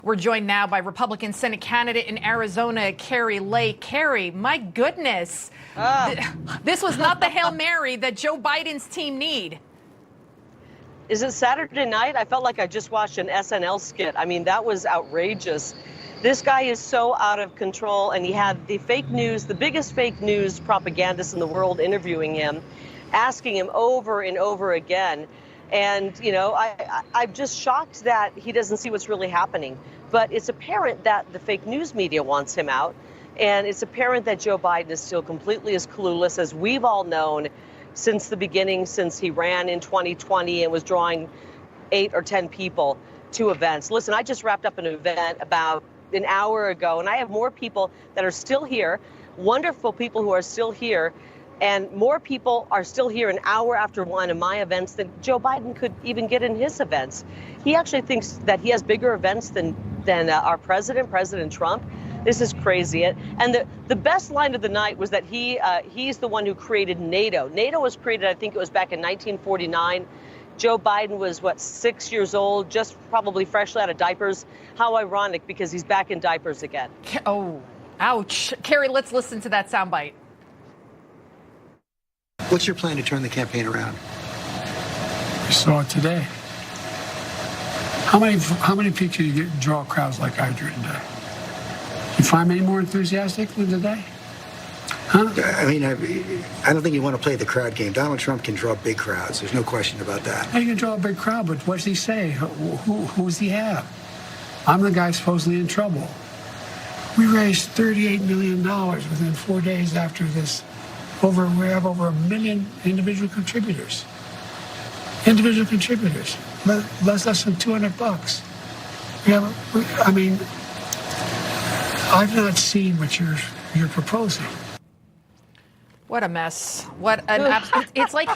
We're joined now by Republican Senate candidate in Arizona, Kari Lake. Kari, my goodness, this was not the Hail Mary that Joe Biden's team need. Is it Saturday night? I felt like I just watched an SNL skit. I mean, that was outrageous. This guy is so out of control, and he had the fake news, the biggest fake news propagandist in the world interviewing him, asking him over and over again. And, you know, I'm just shocked that he doesn't see what's really happening. But it's apparent that the fake news media wants him out. And it's apparent that Joe Biden is still completely as clueless as we've all known since the beginning, since he ran in 2020 and was drawing 8 or 10 people to events. Listen, I just wrapped up an event about an hour ago, and I have more people that are still here, wonderful people who are still here. And more people are still here an hour after one of my events than Joe Biden could even get in his events. He actually thinks that he has bigger events than our president, President Trump. This is crazy. And the best line of the night was that he's the one who created NATO. NATO was created, I think it was back in 1949. Joe Biden was, 6 years old, just probably freshly out of diapers. How ironic, because he's back in diapers again. Oh, ouch. Kari, let's listen to that soundbite. What's your plan to turn the campaign around? You saw it today. How many people you draw crowds like I drew today? You find me any more enthusiastic than today? Huh? I mean, I don't think you want to play the crowd game. Donald Trump can draw big crowds. There's no question about that. He can draw a big crowd, but what does he say? Who does he have? I'm the guy supposedly in trouble. We raised $38 million within 4 days after this. We have over 1 million individual contributors. Less than $200. I've not seen what you're proposing. What a mess. It's like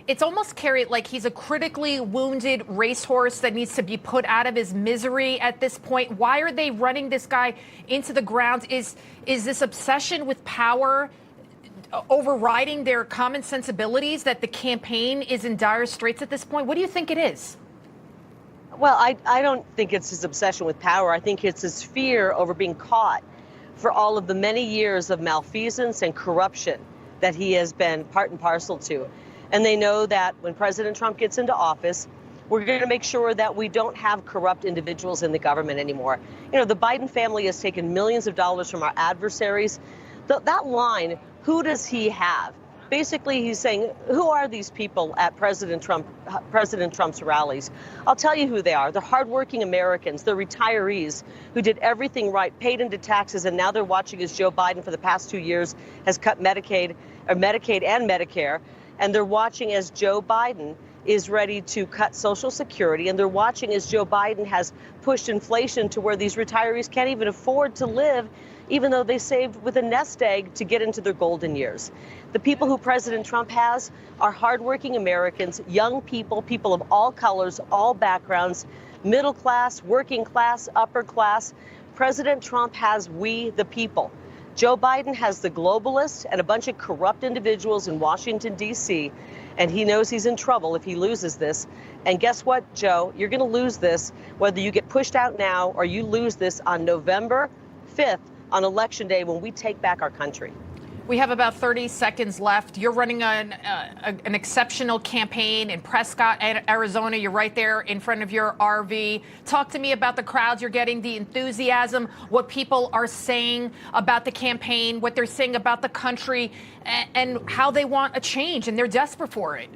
it's almost carried like he's a critically wounded racehorse that needs to be put out of his misery at this point. Why are they running this guy into the ground? Is this obsession with power overriding their common sensibilities that the campaign is in dire straits at this point? What do you think it is? Well, I don't think it's his obsession with power. I think it's his fear over being caught for all of the many years of malfeasance and corruption that he has been part and parcel to. And they know that when President Trump gets into office, we're going to make sure that we don't have corrupt individuals in the government anymore. You know, the Biden family has taken millions of dollars from our adversaries. That line, who does he have? Basically, he's saying, who are these people at President Trump's rallies? I'll tell you who they are. They're hardworking Americans. They're retirees who did everything right, paid into taxes, and now they're watching as Joe Biden for the past 2 years has cut Medicaid and Medicare, and they're watching as Joe Biden is ready to cut Social Security, and they're watching as Joe Biden has pushed inflation to where these retirees can't even afford to live, even though they saved with a nest egg to get into their golden years. The people who President Trump has are hardworking Americans, young people, people of all colors, all backgrounds, middle class, working class, upper class. President Trump has we, the people. Joe Biden has the globalists and a bunch of corrupt individuals in Washington, D.C., and he knows he's in trouble if he loses this. And guess what, Joe? You're going to lose this, whether you get pushed out now or you lose this on November 5th, on Election Day, when we take back our country. We have about 30 seconds left. You're running an exceptional campaign in Prescott, Arizona. You're right there in front of your RV. Talk to me about the crowds you're getting, the enthusiasm, what people are saying about the campaign, what they're saying about the country, and how they want a change, and they're desperate for it.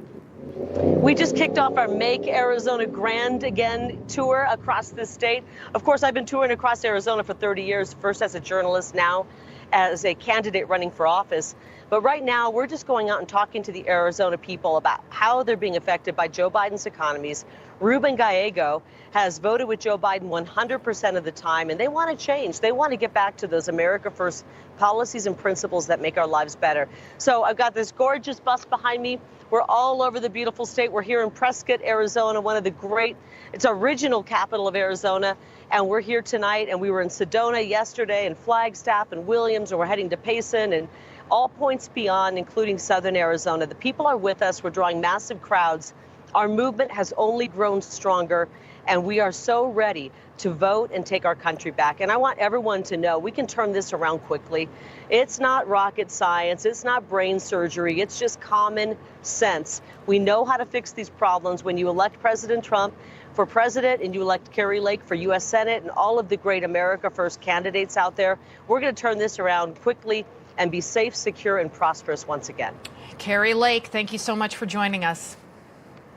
We just kicked off our Make Arizona Grand Again tour across the state. Of course, I've been touring across Arizona for 30 years, first as a journalist, now as a candidate running for office. But right now, we're just going out and talking to the Arizona people about how they're being affected by Joe Biden's economies. Ruben Gallego has voted with Joe Biden 100% of the time, and they want to change. They want to get back to those America First policies and principles that make our lives better. So I've got this gorgeous bus behind me. We're all over the beautiful state. We're here in Prescott, Arizona, one of the great, it's original capital of Arizona. And we're here tonight, and we were in Sedona yesterday, and Flagstaff and Williams, and we're heading to Payson and all points beyond, including southern Arizona. The people are with us. We're drawing massive crowds. Our movement has only grown stronger, and we are so ready to vote and take our country back. And I want everyone to know we can turn this around quickly. It's not rocket science. It's not brain surgery. It's just common sense. We know how to fix these problems. When you elect President Trump for president and you elect Kari Lake for U.S. Senate and all of the great America First candidates out there, we're going to turn this around quickly and be safe, secure, and prosperous once again. Kari Lake, thank you so much for joining us.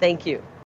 Thank you.